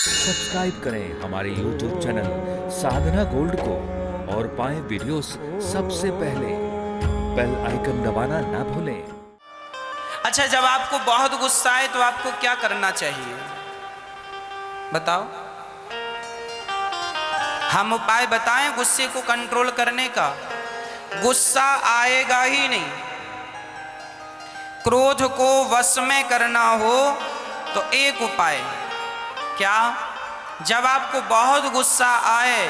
Subscribe करें हमारे YouTube channel साधना gold को और पाएं वीडियोस सबसे पहले। बेल आइकन दबाना ना भूलें। अच्छा, जब आपको बहुत गुस्सा आए तो आपको क्या करना चाहिए बताओ? हम उपाय बताएं गुस्से को कंट्रोल करने का। गुस्सा आएगा ही नहीं। क्रोध को वश में करना हो तो एक उपाय, क्या? जब आपको बहुत गुस्सा आए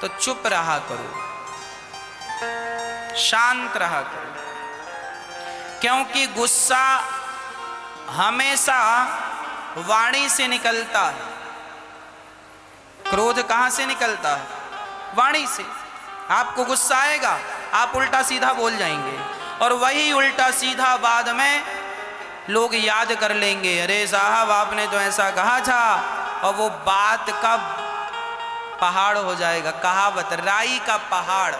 तो चुप रहा करो, शांत रहा करो, क्योंकि गुस्सा हमेशा वाणी से निकलता है। क्रोध कहां से निकलता है? वाणी से। आपको गुस्सा आएगा, आप उल्टा सीधा बोल जाएंगे, और वही उल्टा सीधा बाद में लोग याद कर लेंगे, अरे साहब आपने तो ऐसा कहा था, और वो बात का पहाड़ हो जाएगा। कहावत, राई का पहाड़।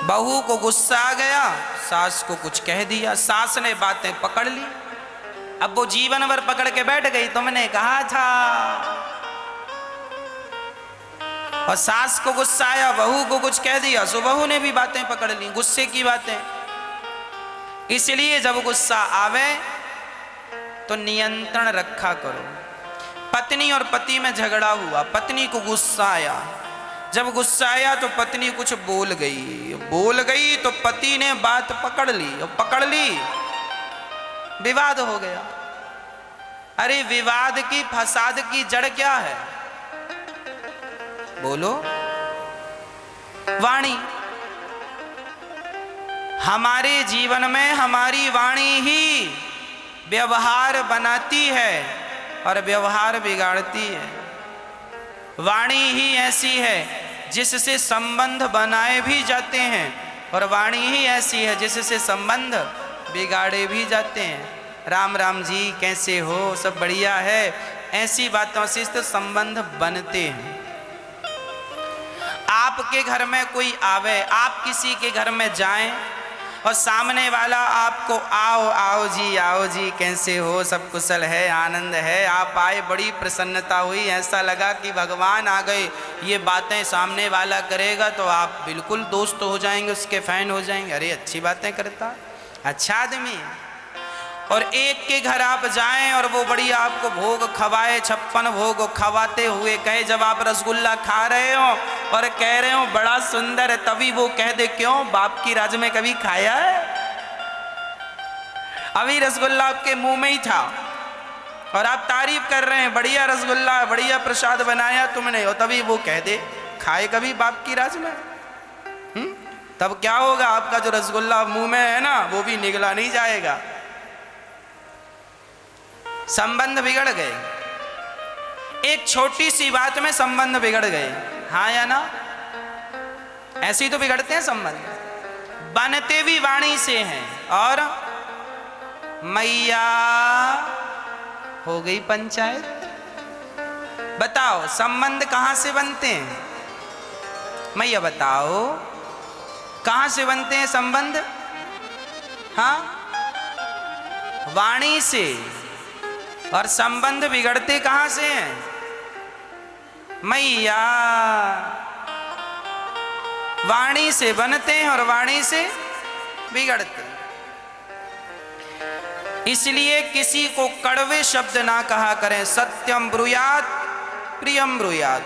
बहू को गुस्सा आ गया, सास को कुछ कह दिया, सास ने बातें पकड़ ली, अब वो जीवन भर पकड़ के बैठ गई, तुमने कहा था। और सास को गुस्सा आया, बहू को कुछ कह दिया, सो बहू ने भी बातें पकड़ ली, गुस्से की बातें। इसलिए जब गुस्सा आवे तो नियंत्रण रखा करो। पत्नी और पति में झगड़ा हुआ, पत्नी को गुस्सा आया, जब गुस्सा आया तो पत्नी कुछ बोल गई तो पति ने बात पकड़ ली, और पकड़ ली, विवाद हो गया। अरे विवाद की, फसाद की जड़ क्या है? बोलो। वाणी। हमारे जीवन में हमारी वाणी ही व्यवहार बनाती है और व्यवहार बिगाड़ती है। वाणी ही ऐसी है जिससे संबंध बनाए भी जाते हैं, और वाणी ही ऐसी है जिससे संबंध बिगाड़े भी जाते हैं। राम राम जी, कैसे हो? सब बढ़िया है। ऐसी बातों से तो संबंध बनते हैं। आपके घर में कोई आवे, आप किसी के घर में जाएं और सामने वाला आपको आओ जी, कैसे हो? सब कुशल है, आनंद है। आप आए, बड़ी प्रसन्नता हुई, ऐसा लगा कि भगवान आ गए। ये बातें सामने वाला करेगा तो आप बिल्कुल दोस्त हो जाएंगे, उसके फैन हो जाएंगे। अरे अच्छी बातें करता, अच्छा आदमी है। और एक के घर आप जाएं और वो बढ़िया आपको भोग खवाए, 56 भोग खवाते हुए कहे, जब आप रसगुल्ला खा रहे हो और कह रहे हो बड़ा सुंदर है, तभी वो कह दे, क्यों? बाप की राज में कभी खाया है? अभी रसगुल्ला आपके मुंह में ही था और आप तारीफ कर रहे हैं, बढ़िया रसगुल्ला, बढ़िया प्रसाद बनाया तुमने, और तभी वो कह दे, खाए कभी बाप की राज में? तब क्या होगा? आपका जो रसगुल्ला मुंह में है ना, वो भी निगला नहीं जाएगा। संबंध बिगड़ गए। एक छोटी सी बात में संबंध बिगड़ गए, हाँ या ना? ऐसे ही तो बिगड़ते हैं संबंध। बनते भी वाणी से हैं, और मैया हो गई पंचायत। बताओ संबंध कहां से बनते हैं? मैया बताओ कहां से बनते हैं संबंध? हाँ, वाणी से। और संबंध बिगड़ते कहां से हैं? मैया। वाणी से बनते हैं और वाणी से बिगड़ते। इसलिए किसी को कड़वे शब्द ना कहा करें। सत्यम ब्रूयात प्रियम ब्रूयात।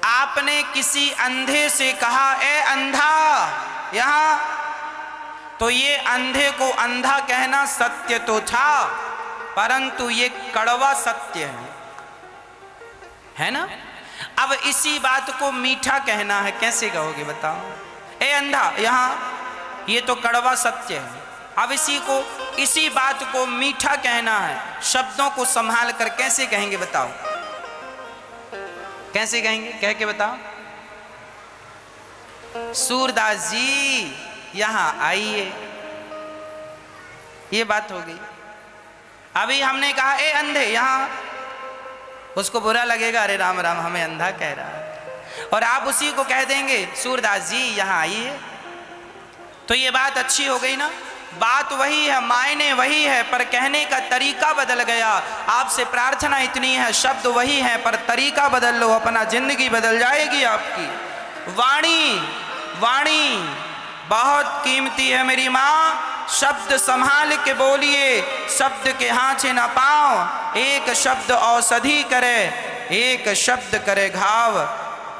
आपने किसी अंधे से कहा, ए अंधा, यहां, तो ये अंधे को अंधा कहना सत्य तो था, परंतु ये कड़वा सत्य है ना? अब इसी बात को मीठा कहना है, कैसे कहोगे बताओ? ए अंधा, यहां, ये तो कड़वा सत्य है। अब इसी बात को मीठा कहना है। शब्दों को संभाल कर कैसे कहेंगे बताओ? कैसे कहेंगे? कह के बताओ। सूरदास जी यहां आइए, ये बात हो गई। अभी हमने कहा ए अंधे यहां, उसको बुरा लगेगा, अरे राम राम हमें अंधा कह रहा है। और आप उसी को कह देंगे सूरदास जी यहां आइए, तो ये बात अच्छी हो गई ना? बात वही है, मायने वही है, पर कहने का तरीका बदल गया। आपसे प्रार्थना इतनी है, शब्द वही है पर तरीका बदल लो, अपना जिंदगी बदल जाएगी आपकी। वाणी, वाणी बहुत कीमती है मेरी माँ, शब्द संभाल के बोलिए, शब्द के हाथ न पाओ, एक शब्द औषधि करे, एक शब्द करे घाव।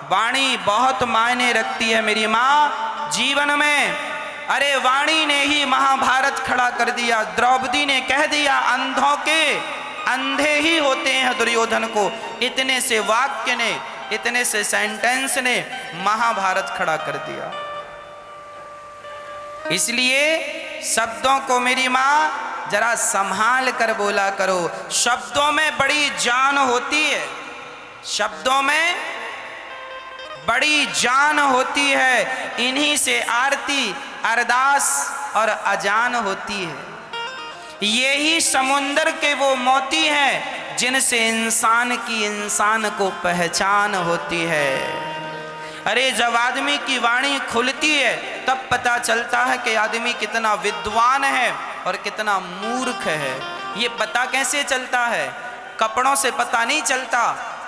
वाणी बहुत मायने रखती है मेरी माँ जीवन में। अरे वाणी ने ही महाभारत खड़ा कर दिया। द्रौपदी ने कह दिया अंधों के अंधे ही होते हैं दुर्योधन को। इतने से वाक्य ने, इतने से सेंटेंस ने महाभारत खड़ा कर दिया। इसलिए शब्दों को मेरी माँ जरा संभाल कर बोला करो। शब्दों में बड़ी जान होती है, शब्दों में बड़ी जान होती है। इन्हीं से आरती, अरदास और अजान होती है। यही समुंदर के वो मोती हैं जिनसे इंसान की इंसान को पहचान होती है। अरे जब आदमी की वाणी खुलती है तब पता चलता है कि आदमी कितना विद्वान है और कितना मूर्ख है। ये पता कैसे चलता है? कपड़ों से पता नहीं चलता,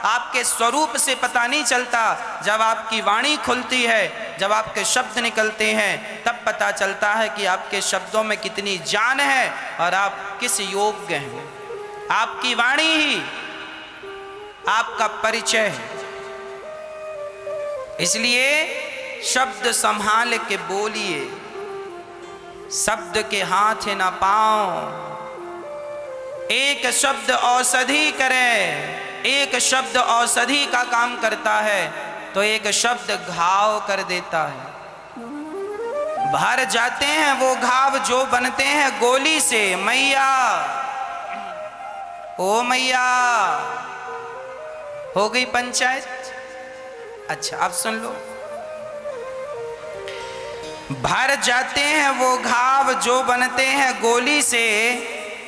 आपके स्वरूप से पता नहीं चलता। जब आपकी वाणी खुलती है, जब आपके शब्द निकलते हैं, तब पता चलता है कि आपके शब्दों में कितनी जान है और आप किस योग्य हैं। आपकी वाणी ही आपका परिचय है। इसलिए शब्द संभाल के बोलिए, शब्द के हाथ न पाओ, एक शब्द औषधि करे। एक शब्द औषधि का काम करता है तो एक शब्द घाव कर देता है। भर जाते हैं वो घाव जो बनते हैं गोली से। मैया, ओ मैया, हो गई पंचायत? अच्छा अब सुन लो। भर जाते हैं वो घाव जो बनते हैं गोली से,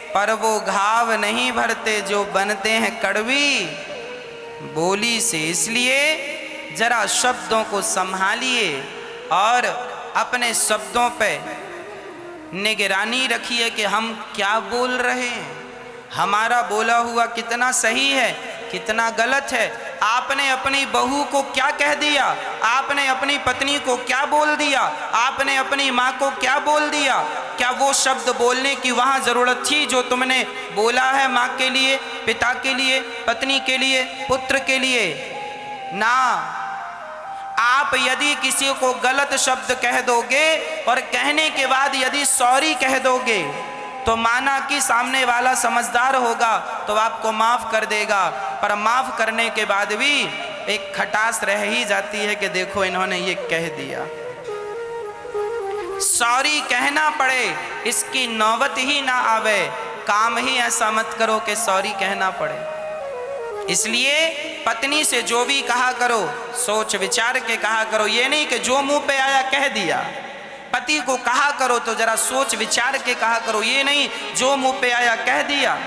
पर वो घाव नहीं भरते जो बनते हैं कड़वी बोली से। इसलिए जरा शब्दों को संभालिए और अपने शब्दों पे निगरानी रखिए कि हम क्या बोल रहे हैं, हमारा बोला हुआ कितना सही है, कितना गलत है। आपने अपनी बहू को क्या कह दिया, आपने अपनी पत्नी को क्या बोल दिया, आपने अपनी माँ को क्या बोल दिया? क्या वो शब्द बोलने की वहाँ ज़रूरत थी जो तुमने बोला है माँ के लिए, पिता के लिए, पत्नी के लिए, पुत्र के लिए? ना। आप यदि किसी को गलत शब्द कह दोगे और कहने के बाद यदि सॉरी कह दोगे तो माना कि सामने वाला समझदार होगा तो आपको माफ़ कर देगा, पर माफ़ करने के बाद भी एक खटास रह ही जाती है कि देखो इन्होंने ये कह दिया। सॉरी कहना पड़े इसकी नौबत ही ना आवे। काम ही ऐसा मत करो कि सॉरी कहना पड़े। इसलिए पत्नी से जो भी कहा करो सोच विचार के कहा करो। ये नहीं कि जो मुंह पे आया कह दिया। पति को कहा करो तो जरा सोच विचार के कहा करो। ये नहीं जो मुंह पे आया कह दिया।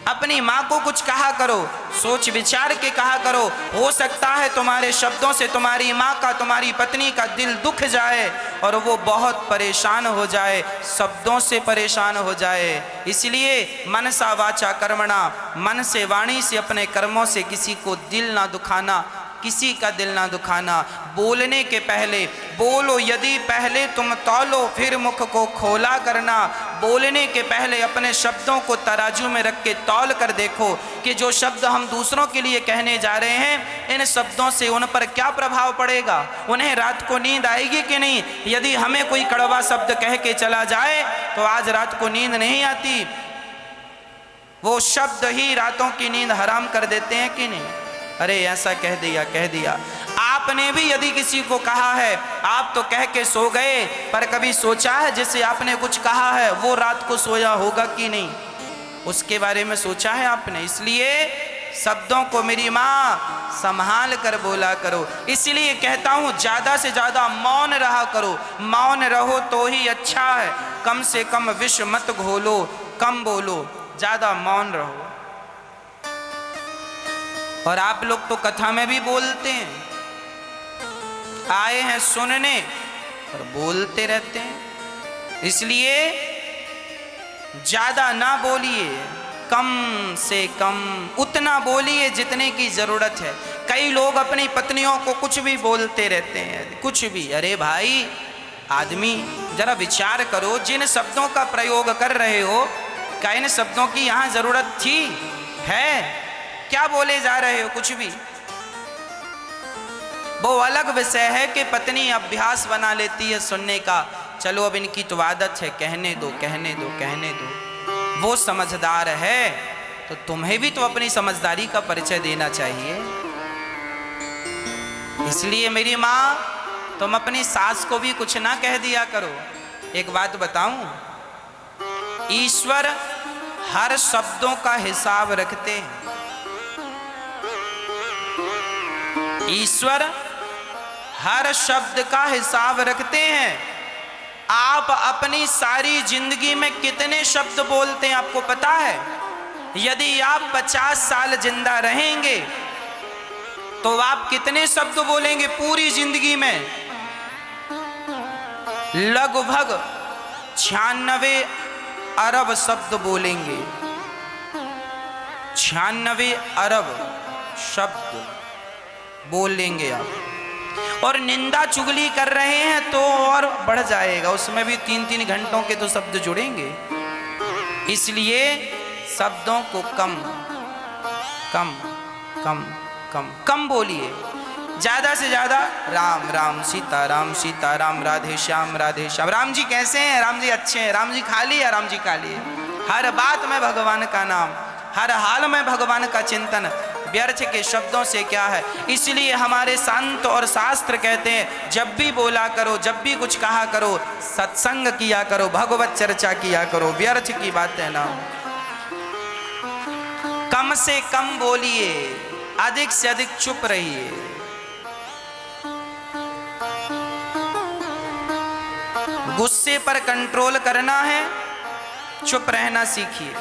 अपनी माँ को कुछ कहा करो, सोच विचार के कहा करो। हो सकता है तुम्हारे शब्दों से तुम्हारी माँ का, तुम्हारी पत्नी का दिल दुख जाए और वो बहुत परेशान हो जाए, शब्दों से परेशान हो जाए। इसलिए मनसा वाचा कर्मणा, मन से वाणी से अपने कर्मों से किसी को दिल ना दुखाना, किसी का दिल ना दुखाना। बोलने के पहले बोलो, यदि पहले तुम तौलो फिर मुख को खोला करना। बोलने के पहले अपने शब्दों को तराजू में रख के तौल कर देखो कि जो शब्द हम दूसरों के लिए कहने जा रहे हैं, इन शब्दों से उन पर क्या प्रभाव पड़ेगा, उन्हें रात को नींद आएगी कि नहीं। यदि हमें कोई कड़वा शब्द कह के चला जाए तो आज रात को नींद नहीं आती। वो शब्द ही रातों की नींद हराम कर देते हैं कि नहीं। अरे ऐसा कह दिया, कह दिया। आपने भी यदि किसी को कहा है, आप तो कह के सो गए, पर कभी सोचा है जिसे आपने कुछ कहा है वो रात को सोया होगा कि नहीं, उसके बारे में सोचा है आपने। इसलिए शब्दों को मेरी माँ संभाल कर बोला करो। इसलिए कहता हूँ ज़्यादा से ज़्यादा मौन रहा करो। मौन रहो तो ही अच्छा है। कम से कम विष मत घोलो, कम बोलो, ज़्यादा मौन रहो। और आप लोग तो कथा में भी बोलते हैं, आए हैं सुनने और बोलते रहते हैं। इसलिए ज्यादा ना बोलिए, कम से कम उतना बोलिए जितने की जरूरत है। कई लोग अपनी पत्नियों को कुछ भी बोलते रहते हैं, कुछ भी। अरे भाई आदमी जरा विचार करो, जिन शब्दों का प्रयोग कर रहे हो क्या इन शब्दों की यहां जरूरत थी? है क्या बोले जा रहे हो? कुछ भी। वो अलग विषय है कि पत्नी अभ्यास बना लेती है सुनने का, चलो अब इनकी तो आदत है, कहने दो कहने दो कहने दो। वो समझदार है तो तुम्हें भी तो अपनी समझदारी का परिचय देना चाहिए। इसलिए मेरी माँ, तुम अपनी सास को भी कुछ ना कह दिया करो। एक बात बताऊं, ईश्वर हर शब्दों का हिसाब रखते हैं। ईश्वर हर शब्द का हिसाब रखते हैं। आप अपनी सारी जिंदगी में कितने शब्द बोलते हैं आपको पता है? यदि आप 50 साल जिंदा रहेंगे तो आप कितने शब्द बोलेंगे पूरी जिंदगी में? लगभग 96 अरब शब्द बोलेंगे। 96 अरब शब्द बोलेंगे आप। और निंदा चुगली कर रहे हैं तो और बढ़ जाएगा, उसमें भी 3-3 घंटों के तो शब्द जुड़ेंगे। इसलिए शब्दों को कम कम कम कम कम बोलिए, ज्यादा से ज्यादा राम राम, सीता राम, राधे श्याम राधे श्याम। राम जी कैसे हैं? राम जी अच्छे हैं। राम जी खा लिया? राम जी खा लिए। हर बात में भगवान का नाम, हर हाल में भगवान का चिंतन। व्यर्थ के शब्दों से क्या है? इसलिए हमारे संत और शास्त्र कहते हैं जब भी बोला करो, जब भी कुछ कहा करो, सत्संग किया करो, भगवत चर्चा किया करो, व्यर्थ की बातें ना। कम से कम बोलिए, अधिक से अधिक चुप रहिए। गुस्से पर कंट्रोल करना है, चुप रहना सीखिए।